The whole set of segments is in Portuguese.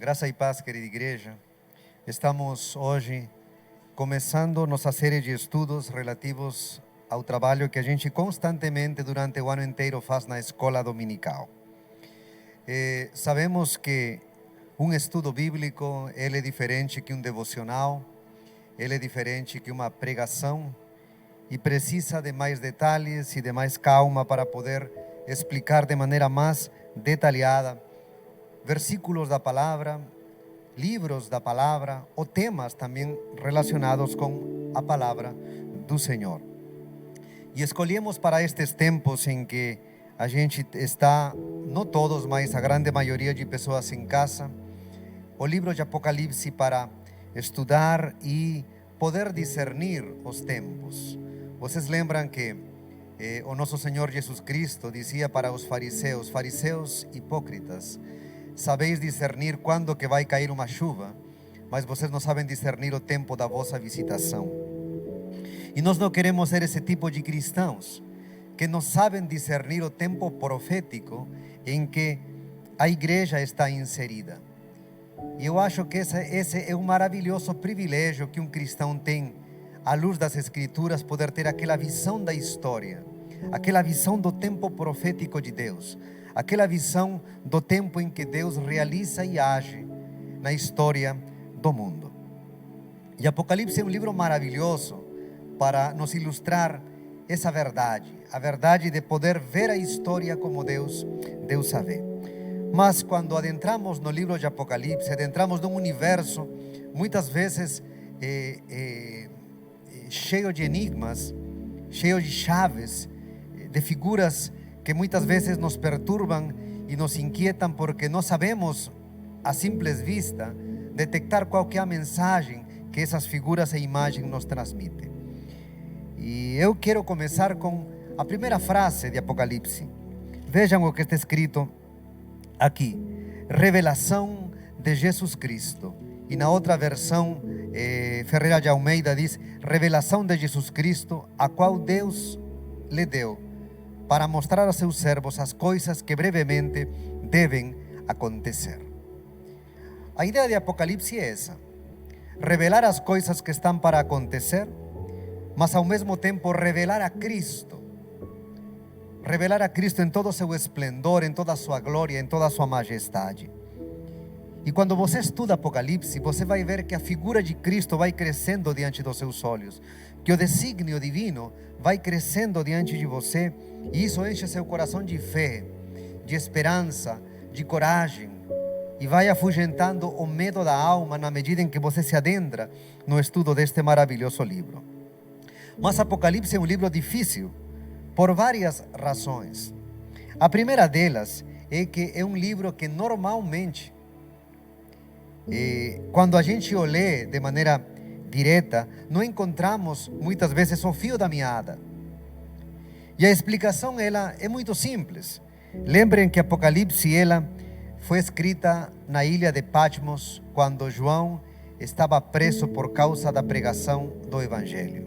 Graça e paz, querida igreja. Estamos hoje começando nossa série de estudos relativos ao trabalho que a gente constantemente durante o ano inteiro faz na escola dominical. Sabemos que um estudo bíblico, ele é diferente que um devocional, ele é diferente que uma pregação e precisa de mais detalhes e de mais calma para poder explicar de maneira mais detalhada versículos da palavra, livros da palavra ou temas também relacionados com a palavra do Senhor. E escolhemos para estes tempos em que a gente está, não todos, mas a grande maioria de pessoas em casa, o livro de Apocalipse para estudar e poder discernir os tempos. Vocês lembram que o nosso Senhor Jesus Cristo dizia para os fariseus hipócritas: sabeis discernir quando que vai cair uma chuva, mas vocês não sabem discernir o tempo da vossa visitação. E nós não queremos ser esse tipo de cristãos que não sabem discernir o tempo profético em que a igreja está inserida. E eu acho que esse é um maravilhoso privilégio que um cristão tem, à luz das Escrituras, poder ter aquela visão da história, aquela visão do tempo profético de Deus, aquela visão do tempo em que Deus realiza e age na história do mundo. E Apocalipse é um livro maravilhoso para nos ilustrar essa verdade, a verdade de poder ver a história como Deus a vê. Mas quando adentramos no livro de Apocalipse, adentramos num universo muitas vezes cheio de enigmas, cheio de chaves, de figuras que muitas vezes nos perturbam e nos inquietam porque não sabemos a simples vista detectar qual que é a mensagem que essas figuras e imagens nos transmitem. E eu quero começar com a primeira frase de Apocalipse. Vejam o que está escrito aqui: revelação de Jesus Cristo. E na outra versão, Ferreira de Almeida diz: revelação de Jesus Cristo, a qual Deus lhe deu para mostrar a seus servos as coisas que brevemente devem acontecer. A ideia de Apocalipse é essa: revelar as coisas que estão para acontecer, mas ao mesmo tempo revelar a Cristo em todo o seu esplendor, em toda a sua glória, em toda a sua majestade. E quando você estuda Apocalipse, você vai ver que a figura de Cristo vai crescendo diante dos seus olhos, que o desígnio divino vai crescendo diante de você, e isso enche seu coração de fé, de esperança, de coragem, e vai afugentando o medo da alma na medida em que você se adentra no estudo deste maravilhoso livro. Mas Apocalipse é um livro difícil por várias razões. A primeira delas é que é um livro que normalmente, quando a gente o lê de maneira direta, não encontramos muitas vezes o fio da meada. E a explicação ela é muito simples. Lembrem que Apocalipse ela foi escrita na ilha de Patmos, quando João estava preso por causa da pregação do Evangelho.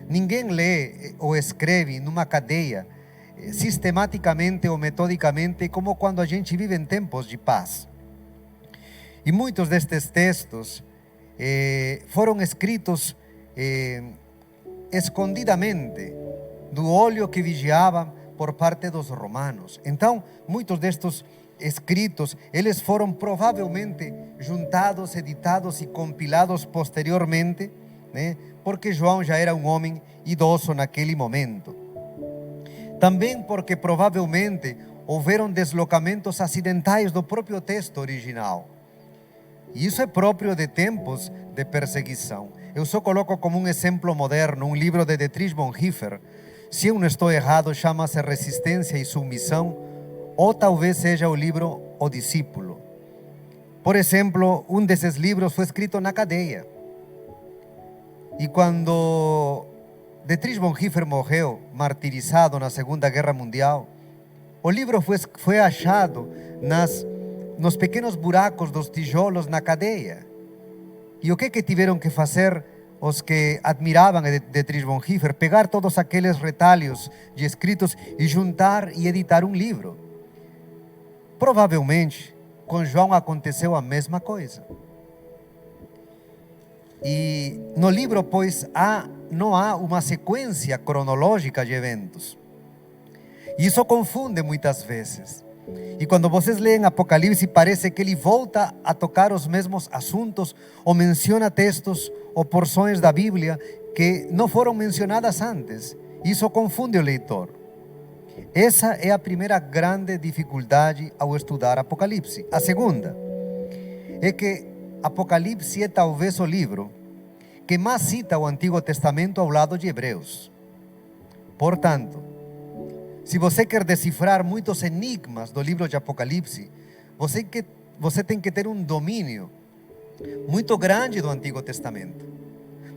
Ninguém lê ou escreve numa cadeia sistematicamente ou metodicamente como quando a gente vive em tempos de paz. E muitos destes textos foram escritos escondidamente do olho que vigiava por parte dos romanos. Então, muitos destes escritos, eles foram provavelmente juntados, editados e compilados posteriormente, porque João já era um homem idoso naquele momento. Também porque provavelmente houveram deslocamentos acidentais do próprio texto original. E isso é próprio de tempos de perseguição. Eu só coloco como um exemplo moderno um livro de Dietrich Bonhoeffer. Se eu não estou errado, chama-se Resistência e Submissão, ou talvez seja o livro O Discípulo. Por exemplo, um desses livros foi escrito na cadeia. E quando Dietrich Bonhoeffer morreu, martirizado na Segunda Guerra Mundial, o livro foi achado nos pequenos buracos dos tijolos na cadeia. E o que tiveram que fazer os que admiravam a Dietrich Bonhoeffer? Pegar todos aqueles retalhos de escritos e juntar e editar um livro. Provavelmente com João aconteceu a mesma coisa. E no livro, pois, não há uma sequência cronológica de eventos. Isso confunde muitas vezes. E quando vocês leem Apocalipse, parece que ele volta a tocar os mesmos assuntos, ou menciona textos ou porções da Bíblia que não foram mencionadas antes. Isso confunde o leitor. Essa é a primeira grande dificuldade ao estudar Apocalipse. A segunda é que Apocalipse é talvez o livro que mais cita o Antigo Testamento ao lado de Hebreus. Portanto, se você quer decifrar muitos enigmas do livro de Apocalipse, você tem que ter um domínio muito grande do Antigo Testamento.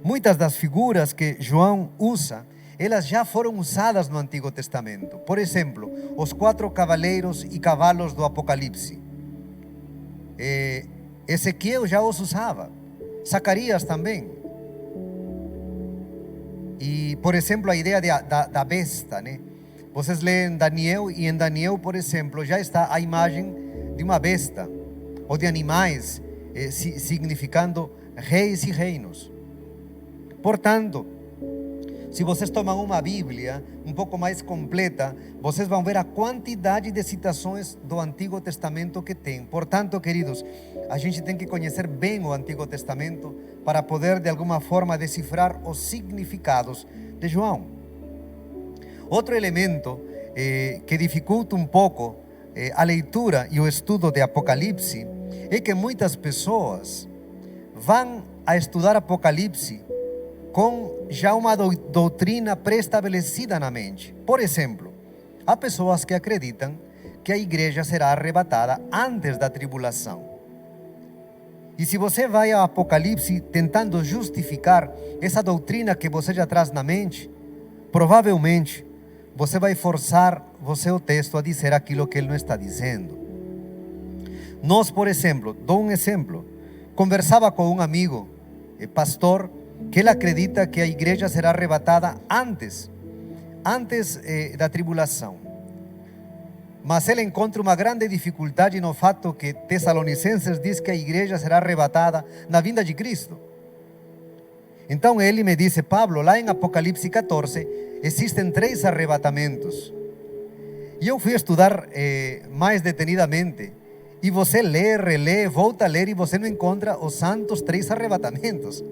Muitas das figuras que João usa, elas já foram usadas no Antigo Testamento. Por exemplo, os 4 cavaleiros e cavalos do Apocalipse. Ezequiel já os usava, Zacarias também. E, por exemplo, a ideia da besta, né? Vocês leem Daniel, e em Daniel, por exemplo, já está a imagem de uma besta, ou de animais, significando reis e reinos. Portanto, se vocês tomam uma Bíblia um pouco mais completa, vocês vão ver a quantidade de citações do Antigo Testamento que tem. Portanto, queridos, a gente tem que conhecer bem o Antigo Testamento para poder, de alguma forma, decifrar os significados de João. Outro elemento que dificulta um pouco a leitura e o estudo de Apocalipse é que muitas pessoas vão a estudar Apocalipse com já uma doutrina pré-estabelecida na mente. Por exemplo, há pessoas que acreditam que a igreja será arrebatada antes da tribulação. E se você vai ao Apocalipse tentando justificar essa doutrina que você já traz na mente, provavelmente você vai forçar o texto a dizer aquilo que ele não está dizendo. Nós, por exemplo, dou um exemplo, conversava com um amigo, pastor, que ele acredita que a igreja será arrebatada antes da tribulação. Mas ele encontra uma grande dificuldade no fato que Tessalonicenses diz que a igreja será arrebatada na vinda de Cristo. Então ele me disse: Pablo, lá em Apocalipse 14 existem 3 arrebatamentos. E eu fui estudar mais detenidamente, e você lê, relê, volta a ler, e você não encontra os santos 3 arrebatamentos.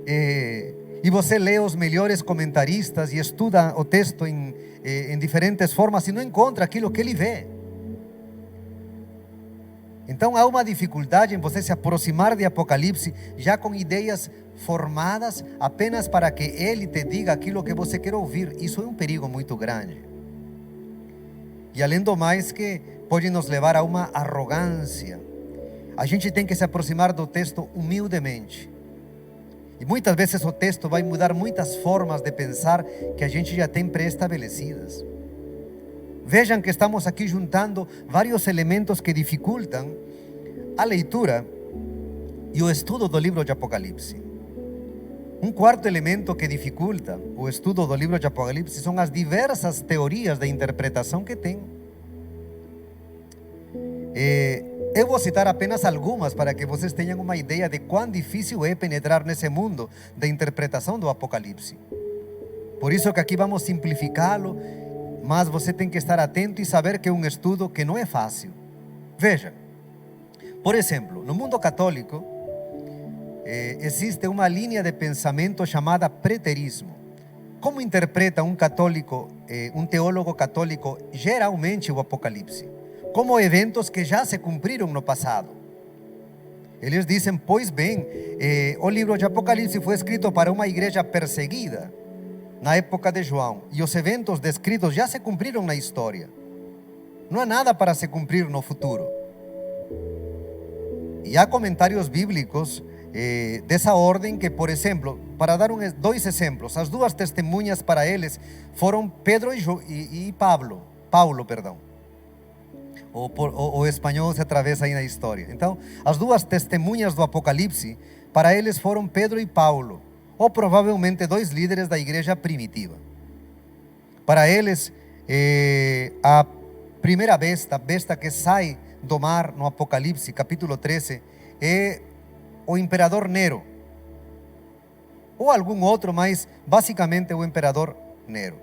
E você lê os melhores comentaristas e estuda o texto em diferentes formas e não encontra aquilo que ele vê. Então há uma dificuldade em você se aproximar de Apocalipse já com ideias formadas apenas para que ele te diga aquilo que você quer ouvir. Isso é um perigo muito grande. E além do mais, que pode nos levar a uma arrogância. A gente tem que se aproximar do texto humildemente. E muitas vezes o texto vai mudar muitas formas de pensar que a gente já tem pré-estabelecidas. Vejam que estamos aqui juntando vários elementos que dificultam a leitura e o estudo do livro de Apocalipse. Um quarto elemento que dificulta o estudo do livro de Apocalipse são as diversas teorias de interpretação que tem. Eu vou citar apenas algumas para que vocês tenham uma ideia de quão difícil é penetrar nesse mundo de interpretação do Apocalipse. Por isso que aqui vamos simplificá-lo, mas você tem que estar atento e saber que é um estudo que não é fácil. Veja, por exemplo, no mundo católico existe uma linha de pensamento chamada preterismo. Como interpreta um católico, um teólogo católico, geralmente o Apocalipse? Como eventos que já se cumpriram no passado. Eles dizem: pois bem, o livro de Apocalipse foi escrito para uma igreja perseguida na época de João, e os eventos descritos já se cumpriram na história. Não há nada para se cumprir no futuro. E há comentários bíblicos dessa ordem que, por exemplo, para dar 2 exemplos, as 2 testemunhas para eles foram Pedro e Paulo. O espanhol se atravessa aí na história. Então, as 2 testemunhas do Apocalipse, para eles foram Pedro e Paulo, ou provavelmente 2 líderes da igreja primitiva. Para eles, a primeira besta, a besta que sai domar no Apocalipse, capítulo 13, é o imperador Nero, ou algum outro, mas basicamente o imperador Nero.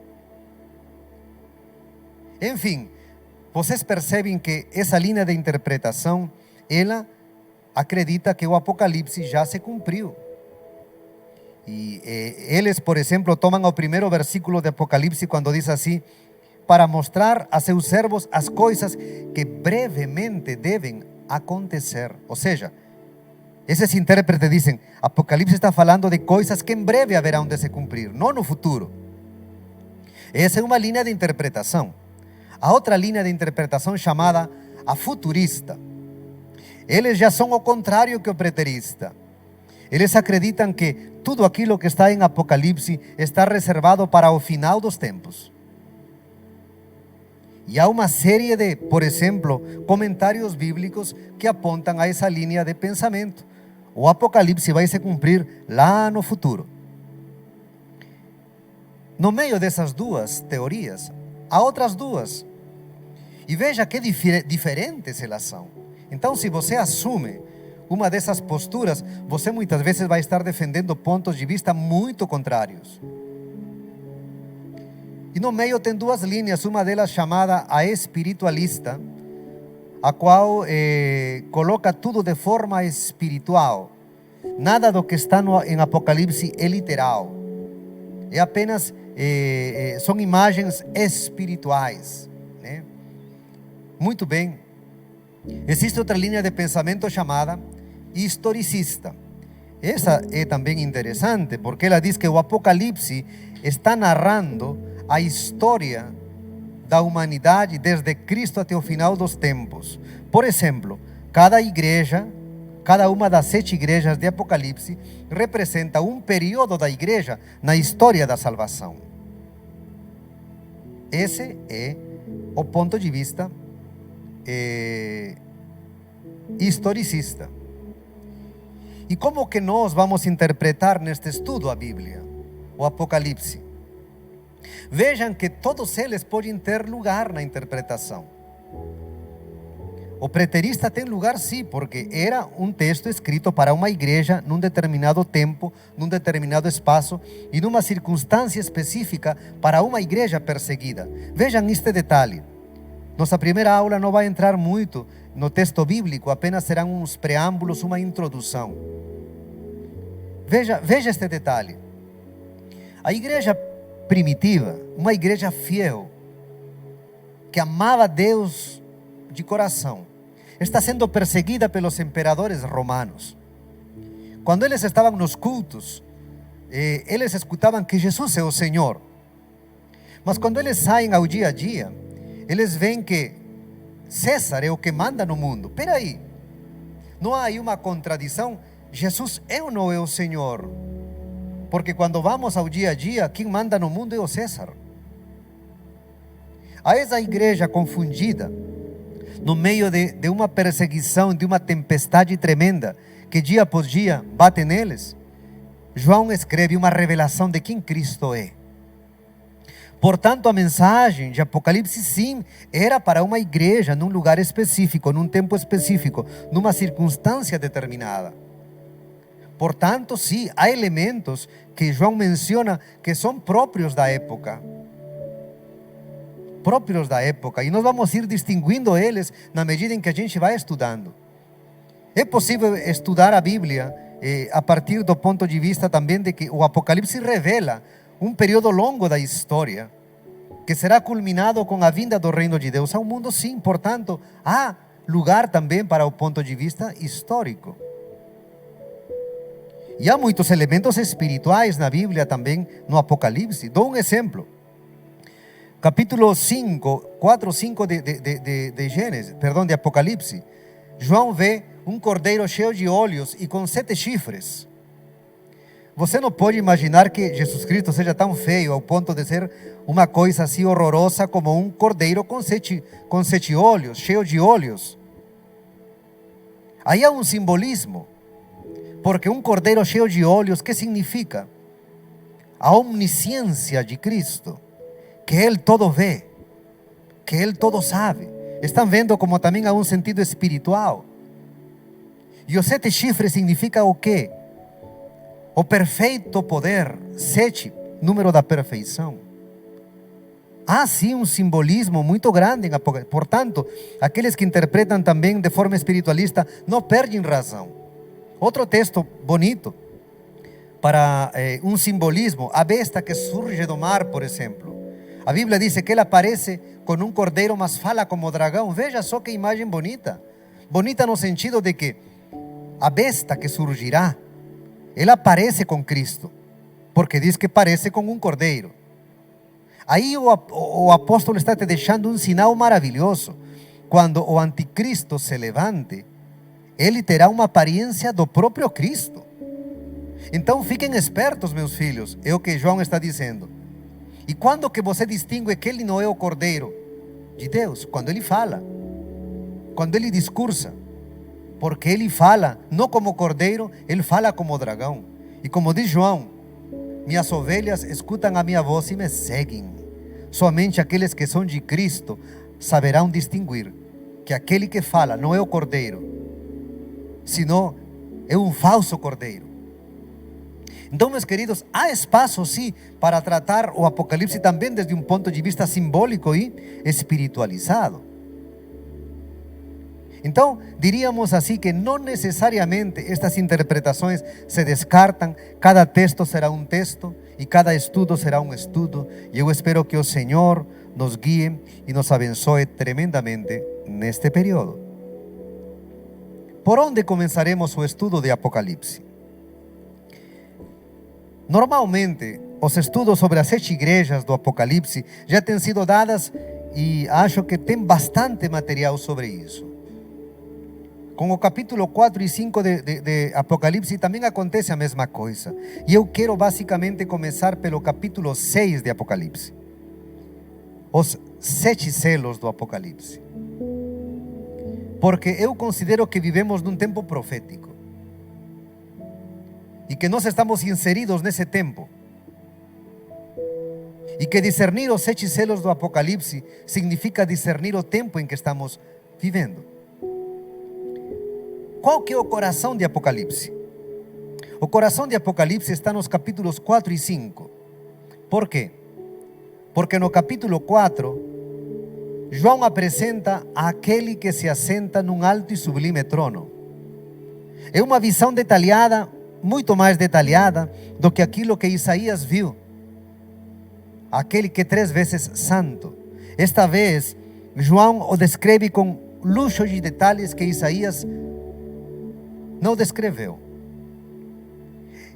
Enfim, vocês percebem que essa linha de interpretação, ela acredita que o Apocalipse já se cumpriu. E eles, por exemplo, tomam o primeiro versículo de Apocalipse quando diz assim: para mostrar a seus servos as coisas que brevemente devem acontecer. Ou seja, esses intérpretes dizem: Apocalipse está falando de coisas que em breve haverão de se cumprir, não no futuro. Essa é uma linha de interpretação. A outra linha de interpretação chamada a futurista. Eles já são o contrário que o preterista. Eles acreditam que tudo aquilo que está em Apocalipse está reservado para o final dos tempos. E há uma série de, por exemplo, comentários bíblicos que apontam a essa linha de pensamento. O Apocalipse vai se cumprir lá no futuro. No meio dessas duas teorias, há outras duas. E veja que diferentes elas são. Então, se você assume uma dessas posturas, você muitas vezes vai estar defendendo pontos de vista muito contrários. E no meio tem duas linhas, uma delas chamada a espiritualista, a qual coloca tudo de forma espiritual. Nada do que está em Apocalipse é literal. É apenas, são imagens espirituais, né? Muito bem. Existe outra linha de pensamento chamada historicista. Essa é também interessante, porque ela diz que o Apocalipse está narrando a história da humanidade desde Cristo até o final dos tempos. Por exemplo, cada igreja, cada uma das 7 igrejas de Apocalipse representa um período da igreja na história da salvação. Esse é o ponto de vista historicista. E como que nós vamos interpretar neste estudo a Bíblia, o Apocalipse? Vejam que todos eles podem ter lugar na interpretação. O preterista tem lugar sim, porque era um texto escrito para uma igreja num determinado tempo, num determinado espaço e numa circunstância específica para uma igreja perseguida. Vejam este detalhe. Nossa primeira aula não vai entrar muito no texto bíblico, apenas serão uns preâmbulos, uma introdução. Veja este detalhe. A igreja primitiva, uma igreja fiel, que amava Deus de coração, está sendo perseguida pelos imperadores romanos. Quando eles estavam nos cultos, eles escutavam que Jesus é o Senhor. Mas quando eles saem ao dia a dia, eles veem que César é o que manda no mundo. Espera aí, não há aí uma contradição? Jesus é ou não é o Senhor? Porque quando vamos ao dia a dia, quem manda no mundo é o César. A essa igreja confundida, no meio de uma perseguição, de uma tempestade tremenda, que dia após dia bate neles, João escreve uma revelação de quem Cristo é. Portanto, a mensagem de Apocalipse, sim, era para uma igreja, num lugar específico, num tempo específico, numa circunstância determinada. Portanto, sim, há elementos que João menciona que são próprios da época. Próprios da época. E nós vamos ir distinguindo eles na medida em que a gente vai estudando. É possível estudar a Bíblia a partir do ponto de vista também de que o Apocalipse revela um período longo da história que será culminado com a vinda do reino de Deus ao mundo, sim. Portanto, há lugar também para o ponto de vista histórico. E há muitos elementos espirituais na Bíblia também, no Apocalipse. Dou um exemplo. Capítulo 4, 5 de Gênesis, perdão, de Apocalipse. João vê um cordeiro cheio de olhos e com 7 chifres. Você não pode imaginar que Jesus Cristo seja tão feio ao ponto de ser uma coisa assim horrorosa como um cordeiro com sete olhos, cheio de olhos. Aí há um simbolismo, porque um cordeiro cheio de olhos, que significa? A omnisciência de Cristo, que Ele todo vê, que Ele todo sabe. Estão vendo como também há um sentido espiritual. E os 7 chifres significa o quê? O perfeito poder, 7, número da perfeição. Há sim um simbolismo muito grande em Apocalipse. Portanto, aqueles que interpretam também de forma espiritualista não perdem razão. Outro texto bonito para um simbolismo, a besta que surge do mar, por exemplo. A Bíblia diz que ele aparece com um cordeiro, mas fala como dragão. Veja só que imagem bonita. Bonita no sentido de que a besta que surgirá, ela aparece com Cristo, porque diz que parece com um cordeiro. Aí o apóstolo está te deixando um sinal maravilhoso. Quando o anticristo se levante, ele terá uma aparência do próprio Cristo. Então fiquem espertos, meus filhos, é o que João está dizendo. E quando que você distingue que ele não é o cordeiro de Deus? Quando ele fala, quando ele discursa. Porque ele fala não como cordeiro, ele fala como dragão. E como diz João, minhas ovelhas escutam a minha voz e me seguem. Somente aqueles que são de Cristo saberão distinguir que aquele que fala não é o cordeiro, senão é um falso cordeiro. Então, meus queridos, há espaço sim para tratar o Apocalipse também desde um ponto de vista simbólico e espiritualizado. Então, diríamos assim que não necessariamente estas interpretações se descartam. Cada texto será um texto e cada estudo será um estudo. E eu espero que o Senhor nos guie e nos abençoe tremendamente neste período. Por onde começaremos o estudo de Apocalipse? Normalmente, os estudos sobre as 7 igrejas do Apocalipse já têm sido dadas e acho que tem bastante material sobre isso. Com o capítulo 4 e 5 de Apocalipse também acontece a mesma coisa. E eu quero basicamente começar pelo capítulo 6 de Apocalipse. Os 7 selos do Apocalipse. Porque eu considero que vivemos num tempo profético. E que nós estamos inseridos nesse tempo. E que discernir os 7 selos do Apocalipse significa discernir o tempo em que estamos vivendo. Qual que é o coração de Apocalipse? O coração de Apocalipse está nos capítulos 4 e 5. Por quê? Porque no capítulo 4, João apresenta aquele que se assenta num alto e sublime trono. É uma visão detalhada, muito mais detalhada do que aquilo que Isaías viu. Aquele que é 3 vezes santo. Esta vez, João o descreve com luxo de detalhes que Isaías não descreveu.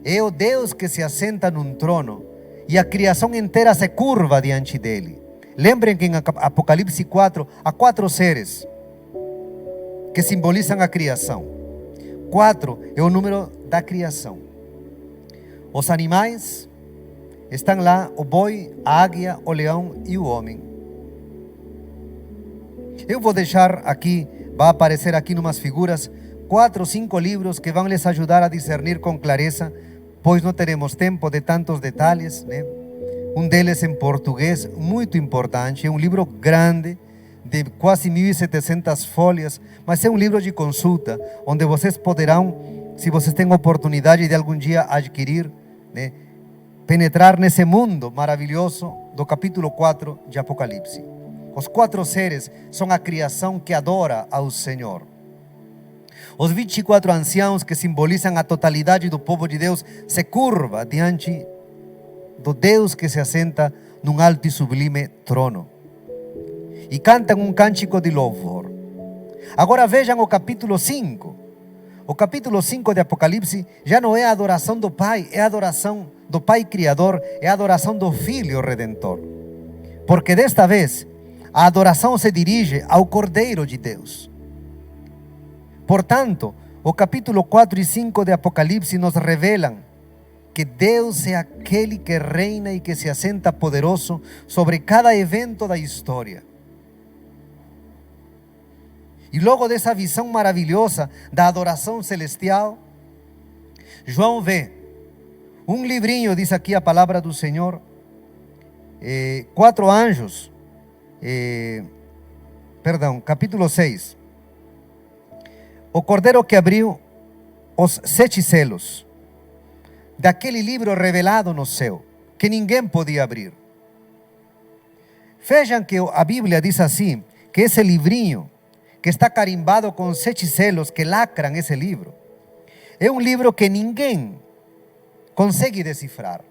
É o Deus que se assenta num trono e a criação inteira se curva diante dele. Lembrem que em Apocalipse 4 há 4 seres que simbolizam a criação. 4 é o número da criação. Os animais estão lá: o boi, a águia, o leão e o homem. Eu vou deixar aqui, vai aparecer aqui numas figuras, 4 ou 5 livros que vão lhes ajudar a discernir com clareza, pois não teremos tempo de tantos detalhes, né? Um deles em português, muito importante, é um livro grande, de quase 1.700 folhas, mas é um livro de consulta, onde vocês poderão, se vocês têm oportunidade de algum dia adquirir, né, penetrar nesse mundo maravilhoso do capítulo 4 de Apocalipse. Os 4 seres são a criação que adora ao Senhor. Os 24 anciãos, que simbolizam a totalidade do povo de Deus, se curva diante do Deus que se assenta num alto e sublime trono e cantam um cântico de louvor. Agora vejam o capítulo 5. O capítulo 5 de Apocalipse já não é a adoração do Pai, é a adoração do Pai Criador, é a adoração do Filho Redentor. Porque desta vez a adoração se dirige ao Cordeiro de Deus. Portanto, o capítulo 4 e 5 de Apocalipse nos revelam que Deus é aquele que reina e que se assenta poderoso sobre cada evento da história. E logo dessa visão maravilhosa da adoração celestial, João vê um livrinho, diz aqui a palavra do Senhor, 4 anjos, capítulo 6. O cordeiro que abriu os 7 selos daquele livro revelado no céu, que ninguém podia abrir. Vejam que a Bíblia diz assim, que esse livrinho que está carimbado com 7 selos que lacram esse livro, é um livro que ninguém consegue decifrar.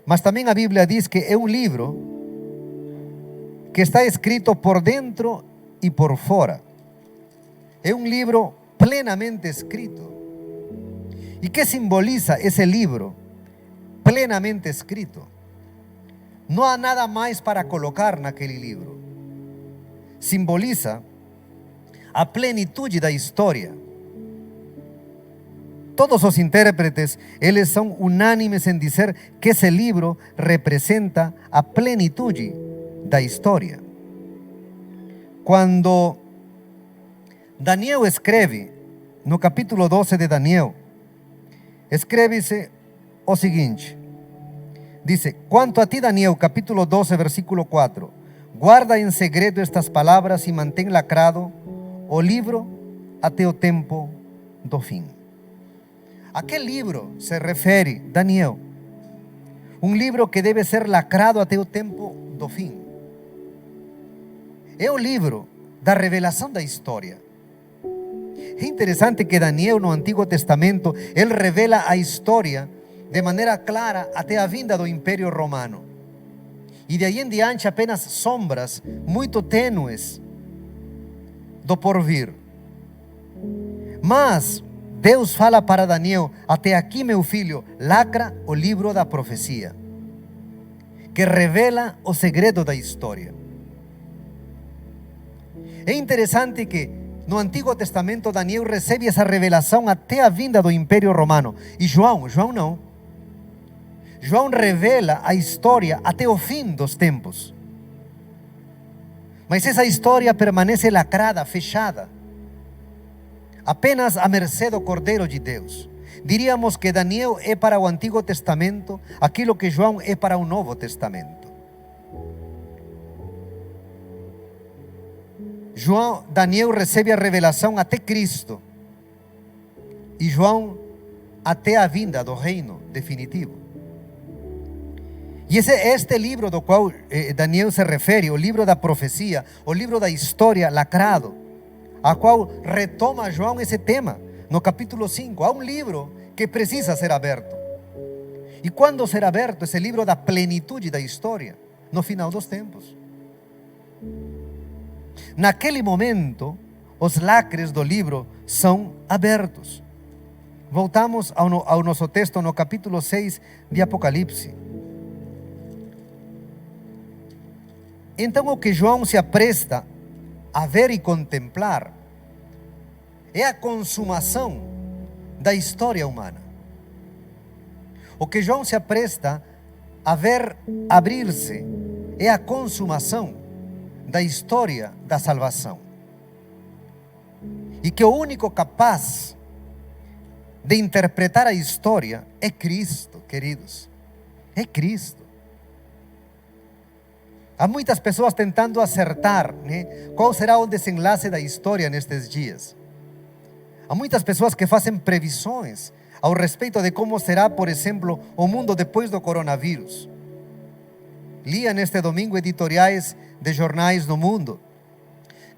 Mas também a Bíblia diz que é um livro que está escrito por dentro e por fora. É um livro plenamente escrito. ¿Y qué simboliza ese libro plenamente escrito? No há nada mais para colocar naquele livro. Simboliza a plenitude da história. Todos os intérpretes, eles são unânimes em dizer que esse livro representa a plenitude da história. Quando Daniel escreve, no capítulo 12 de Daniel, escreve-se o seguinte, dice: quanto a ti, Daniel, capítulo 12, versículo 4, guarda em segredo estas palavras e mantém lacrado o livro até o tempo do fim. ¿A qué libro se refere Daniel? Un libro que debe ser lacrado até o tempo do fim. É o livro da revelação da história. É interessante que Daniel, no Antigo Testamento, ele revela a história de maneira clara até a vinda do Império Romano. E de aí em diante apenas sombras muito tênues do porvir. Mas Deus fala para Daniel: até aqui, meu filho, lacra o livro da profecia, que revela o segredo da história. É interessante que no Antigo Testamento Daniel recebe essa revelação até a vinda do Império Romano. E João não. João revela a história até o fim dos tempos. Mas essa história permanece lacrada, fechada, apenas à mercê do Cordeiro de Deus. Diríamos que Daniel é para o Antigo Testamento aquilo que João é para o Novo Testamento. Daniel recebe a revelação até Cristo e João até a vinda do reino definitivo. E este livro do qual Daniel se refere, o livro da profecia, o livro da história lacrado, a qual retoma João esse tema no capítulo 5. Há um livro que precisa ser aberto. E quando será aberto esse livro da plenitude da história? No final dos tempos. Naquele momento, os lacres do livro são abertos. Voltamos ao nosso texto no capítulo 6 de Apocalipse. Então, o que João se apresta a ver e contemplar é a consumação da história humana. O que João se apresta a ver abrir-se é a consumação da história da salvação. E que o único capaz de interpretar a história é Cristo, queridos. É Cristo. Há muitas pessoas tentando acertar, qual será o desenlace da história nestes dias. Há muitas pessoas que fazem previsões ao respeito de como será, por exemplo, o mundo depois do coronavírus. Lia neste domingo editoriais de jornais no mundo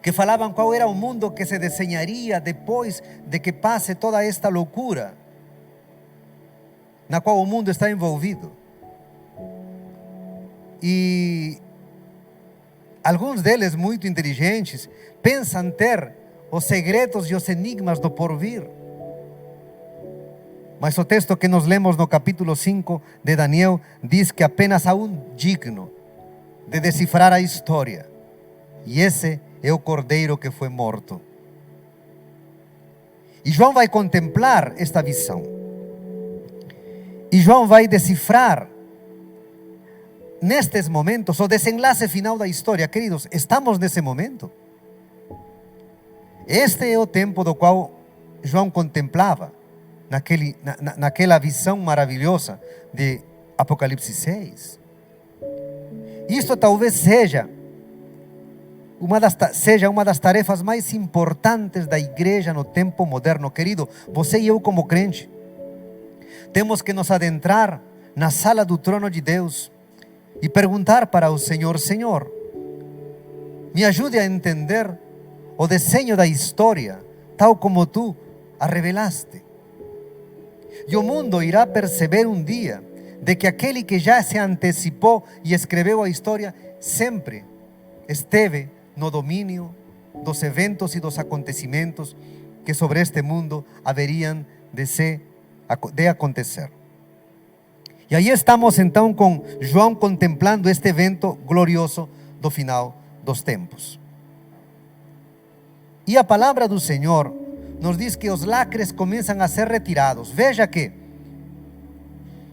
que falavam qual era o mundo que se desenharia depois de que passe toda esta loucura na qual o mundo está envolvido. E alguns deles, muito inteligentes, pensam ter os segredos e os enigmas do porvir. Mas o texto que nós lemos no capítulo 5 de Daniel diz que apenas há um digno de decifrar a história, e esse é o Cordeiro que foi morto. E João vai contemplar esta visão, e João vai decifrar nestes momentos o desenlace final da história. Queridos, estamos nesse momento. Este é o tempo do qual João contemplava naquela visão maravilhosa de Apocalipse 6. Isto talvez seja seja uma das tarefas mais importantes da igreja no tempo moderno. Querido, você e eu como crente, temos que nos adentrar na sala do trono de Deus e perguntar para o Senhor: Senhor, me ajude a entender o desenho da história, tal como tu a revelaste. E o mundo irá perceber um dia de que aquele que já se antecipou e escreveu a história sempre esteve no domínio dos eventos e dos acontecimentos que sobre este mundo haveriam de acontecer. E aí estamos então com João contemplando este evento glorioso do final dos tempos. E a palavra do Senhor nos diz que os lacres começam a ser retirados. Veja que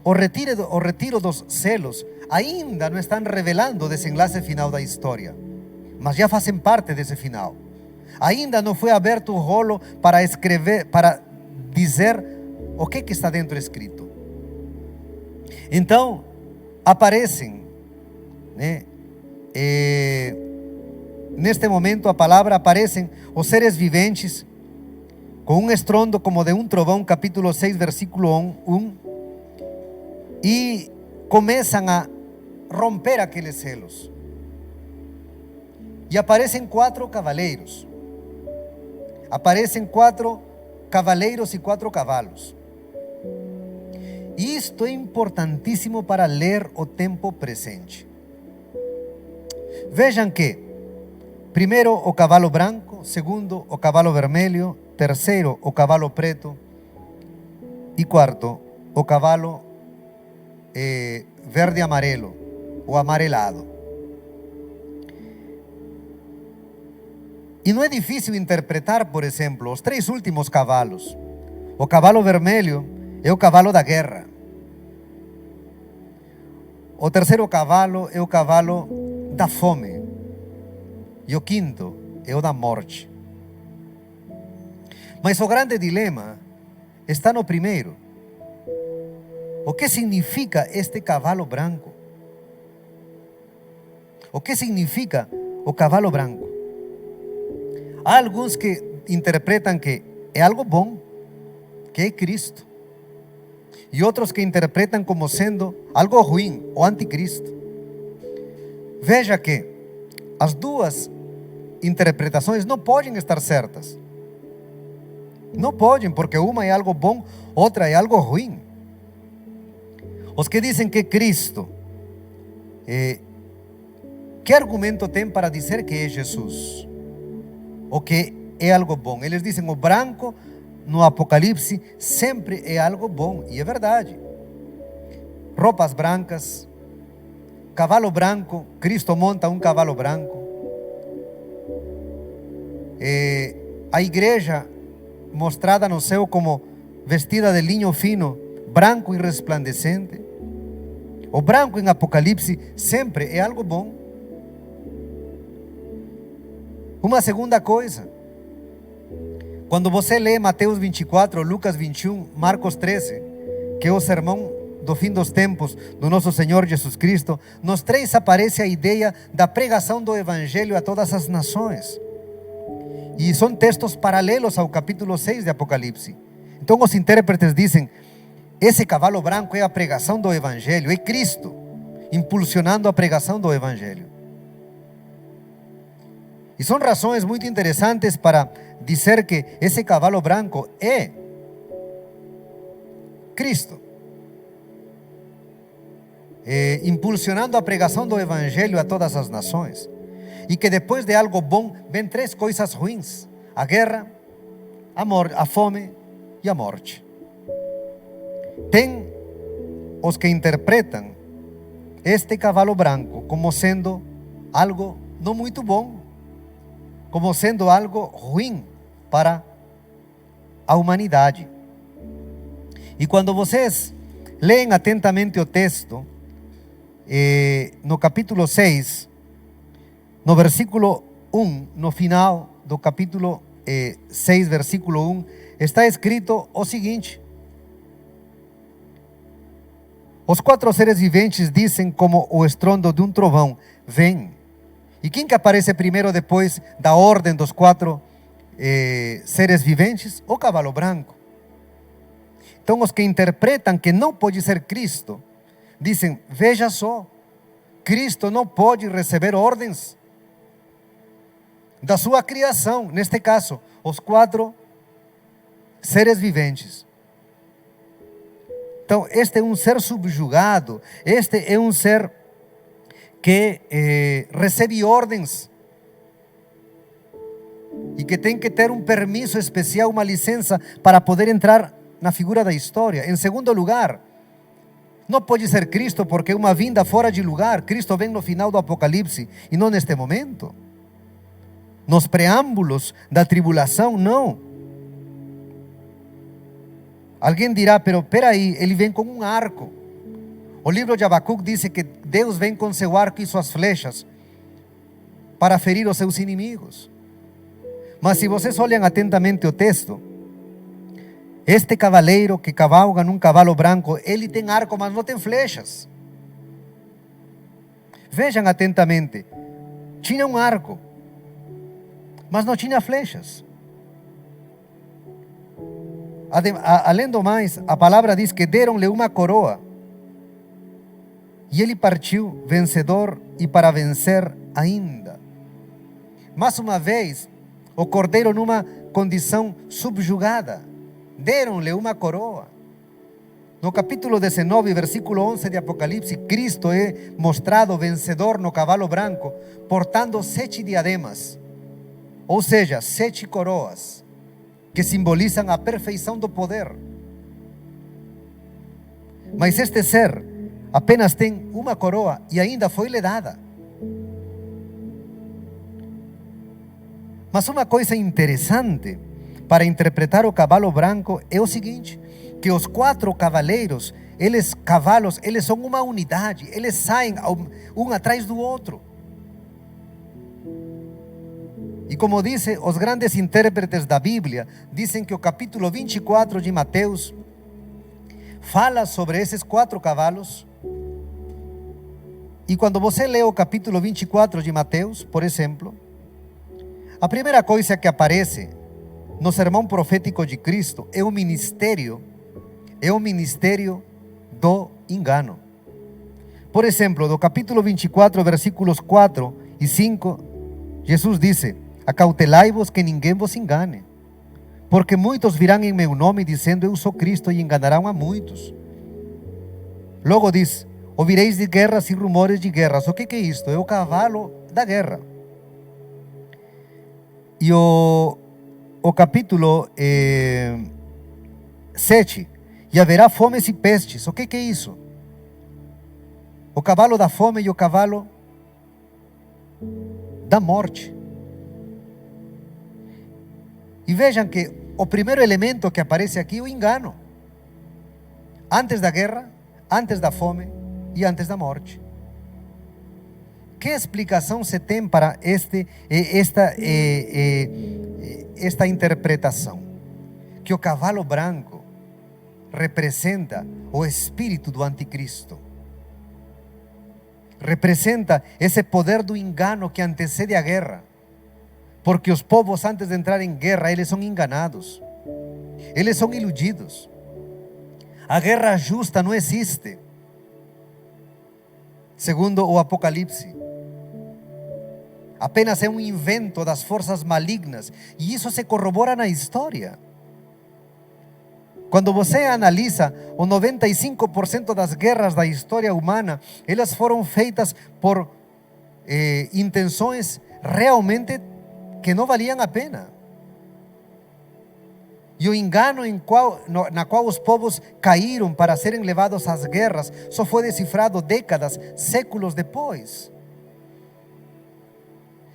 o retiro dos selos ainda não estão revelando o desenlace final da história, mas já fazem parte desse final. Ainda não foi aberto o rolo para escrever, para dizer o que está dentro escrito. Então aparecem, neste momento a palavra, aparecem os seres viventes com um estrondo como de um trovão, capítulo 6, versículo 1, e começam a romper aqueles selos. E aparecem 4 cavaleiros. Aparecem 4 cavaleiros e 4 cavalos. E isto é importantíssimo para ler o tempo presente. Vejam que, primeiro, o cavalo branco; segundo, o cavalo vermelho; terceiro, o cavalo preto; e quarto, o cavalo verde amarelo ou amarelado. E não é difícil interpretar, por exemplo, os 3 últimos cavalos. O cavalo vermelho é o cavalo da guerra. O terceiro cavalo é o cavalo da fome. E o quinto é o da morte. Mas o grande dilema está no primeiro. O que significa este cavalo branco? O que significa o cavalo branco? Há alguns que interpretam que é algo bom, que é Cristo. E outros que interpretam como sendo algo ruim, o anticristo. Veja que as duas interpretações não podem estar certas. Não podem, porque uma é algo bom, outra é algo ruim. Os que dizem que Cristo, que argumento tem para dizer que é Jesus? O que é algo bom? Eles dizem: o branco no Apocalipse sempre é algo bom. E é verdade. Roupas brancas, cavalo branco, Cristo monta um cavalo branco. A igreja mostrada no céu como vestida de linho fino, branco e resplandecente. O branco em Apocalipse sempre é algo bom. Uma segunda coisa, quando você lê Mateus 24, Lucas 21, Marcos 13, que é o sermão do fim dos tempos do nosso Senhor Jesus Cristo, nos 3 aparece a ideia da pregação do Evangelho a todas as nações. E são textos paralelos ao capítulo 6 de Apocalipse. Então os intérpretes dizem: esse cavalo branco é a pregação do Evangelho, é Cristo impulsionando a pregação do Evangelho. E são razões muito interessantes para dizer que esse cavalo branco é Cristo, impulsionando a pregação do Evangelho a todas as nações. E que depois de algo bom vem 3 coisas ruins: a guerra, a fome e a morte. Tem os que interpretam este cavalo branco como sendo algo não muito bom, como sendo algo ruim para a humanidade. E quando vocês leem atentamente o texto, no capítulo 6, no versículo 1, no final do capítulo 6, versículo 1, está escrito o seguinte: os 4 seres viventes dizem como o estrondo de um trovão: vem. E quem que aparece primeiro depois da ordem dos 4 seres viventes? O cavalo branco. Então os que interpretam que não pode ser Cristo, dizem, veja só, Cristo não pode receber ordens da sua criação, neste caso, os 4 seres viventes. Então, este é um ser subjugado, este é um ser que recebe ordens e que tem que ter um permisso especial, uma licença para poder entrar na figura da história. Em segundo lugar, não pode ser Cristo porque é uma vinda fora de lugar. Cristo vem no final do Apocalipse e não neste momento. Nos preâmbulos da tribulação, não. Alguém dirá, pero peraí, ele vem com um arco. O livro de Abacuque diz que Deus vem com seu arco e suas flechas para ferir os seus inimigos. Mas se vocês olham atentamente o texto, este cavaleiro que cavalga num cavalo branco, ele tem arco, mas não tem flechas. Vejam atentamente, tinha um arco, mas não tinha flechas. Além do mais, a palavra diz que deram-lhe uma coroa e ele partiu vencedor e para vencer ainda. Mais uma vez, o cordeiro numa condição subjugada, deram-lhe uma coroa. No capítulo 19, versículo 11 de Apocalipse, Cristo é mostrado vencedor no cavalo branco, portando 7 diademas, ou seja, 7 coroas, que simbolizam a perfeição do poder. Mas este ser apenas tem uma coroa e ainda foi-lhe dada. Mas uma coisa interessante para interpretar o cavalo branco é o seguinte, que os 4 cavaleiros, cavalos, eles são uma unidade, eles saem um atrás do outro. E como dizem os grandes intérpretes da Bíblia, dizem que o capítulo 24 de Mateus fala sobre esses 4 cavalos. E quando você lê o capítulo 24 de Mateus, por exemplo, a primeira coisa que aparece no sermão profético de Cristo é o ministério do engano. Por exemplo, do capítulo 24, versículos 4 e 5, Jesus disse: acautelai-vos que ninguém vos engane, porque muitos virão em meu nome dizendo eu sou Cristo e enganarão a muitos. Logo diz: ouvireis de guerras e rumores de guerras. O que é isto? É o cavalo da guerra. E o capítulo 7, e haverá fomes e pestes. O que é isso? O cavalo da fome e o cavalo da morte. E vejam que o primeiro elemento que aparece aqui é o engano. Antes da guerra, antes da fome e antes da morte. Que explicação se tem para esta interpretação? Que o cavalo branco representa o espírito do anticristo. Representa esse poder do engano que antecede a guerra. Porque os povos, antes de entrar em guerra, eles são enganados, eles são iludidos. A guerra justa não existe, segundo o Apocalipse. Apenas é um invento das forças malignas, e isso se corrobora na história. Quando você analisa o 95% das guerras da história humana, elas foram feitas por intenções realmente que não valiam a pena. E o engano na qual os povos caíram para serem levados às guerras só foi decifrado décadas, séculos depois.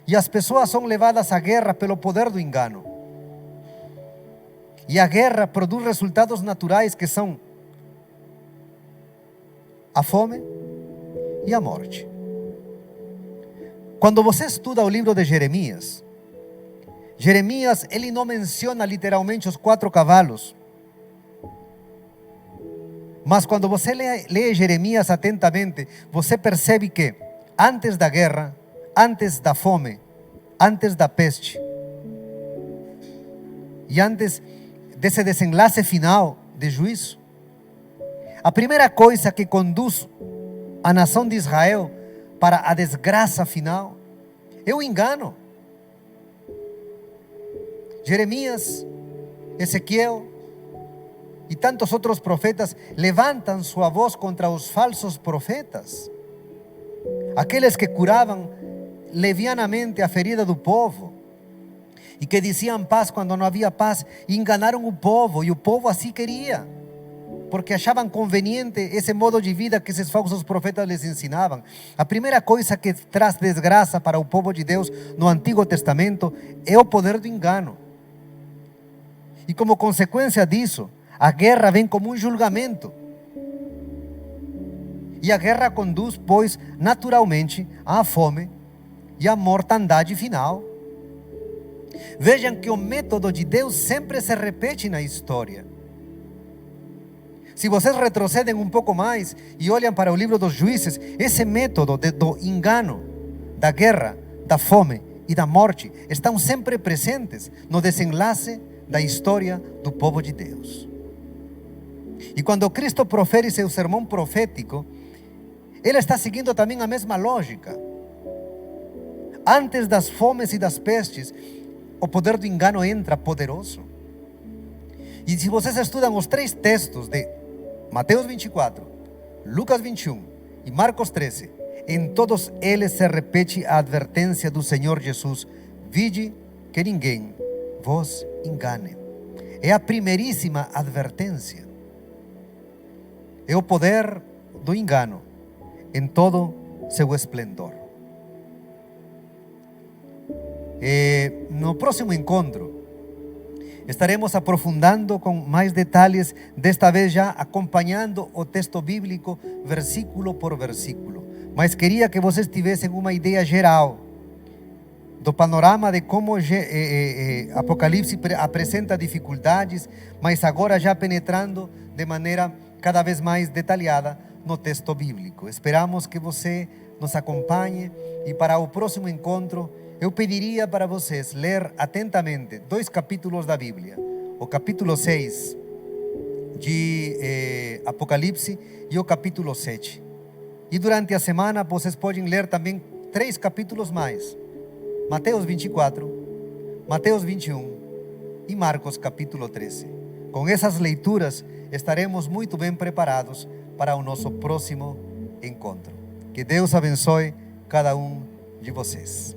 E as pessoas são levadas à guerra pelo poder do engano. E a guerra produz resultados naturais que são a fome e a morte. Quando você estuda o livro de Jeremias, ele não menciona literalmente os 4 cavalos. Mas quando você lê Jeremias atentamente, você percebe que antes da guerra, antes da fome, antes da peste e antes desse desenlace final de juízo, a primeira coisa que conduz a nação de Israel para a desgraça final é o engano. Jeremias, Ezequiel e tantos outros profetas levantam sua voz contra os falsos profetas, aqueles que curavam levianamente a ferida do povo e que diziam paz quando não havia paz, e enganaram o povo, e o povo assim queria, porque achavam conveniente esse modo de vida que esses falsos profetas lhes ensinavam. A primeira coisa que traz desgraça para o povo de Deus no Antigo Testamento é o poder do engano. E como consequência disso, a guerra vem como um julgamento. E a guerra conduz, pois, naturalmente, à fome e à mortandade final. Vejam que o método de Deus sempre se repete na história. Se vocês retrocedem um pouco mais e olham para o livro dos Juízes, esse método do engano, da guerra, da fome e da morte estão sempre presentes no desenlace da história do povo de Deus. E quando Cristo profere seu sermão profético, ele está seguindo também a mesma lógica. Antes das fomes e das pestes, o poder do engano entra poderoso. E se vocês estudam os 3 textos de Mateus 24, Lucas 21 e Marcos 13, em todos eles se repete a advertência do Senhor Jesus: vide que ninguém vos engane. É a primeiríssima advertência. É o poder do engano em todo seu esplendor. No próximo encontro estaremos aprofundando com mais detalhes, desta vez já acompanhando o texto bíblico versículo por versículo. Mas queria que vocês tivessem uma ideia geral do panorama de como Apocalipse apresenta dificuldades, mas agora já penetrando de maneira cada vez mais detalhada no texto bíblico. Esperamos que você nos acompanhe, e para o próximo encontro eu pediria para vocês ler atentamente 2 capítulos da Bíblia, o capítulo 6 de Apocalipse e o capítulo 7. E durante a semana vocês podem ler também 3 capítulos mais: Mateus 24, Mateus 21 e Marcos capítulo 13. Com essas leituras estaremos muito bem preparados para o nosso próximo encontro. Que Deus abençoe cada um de vocês.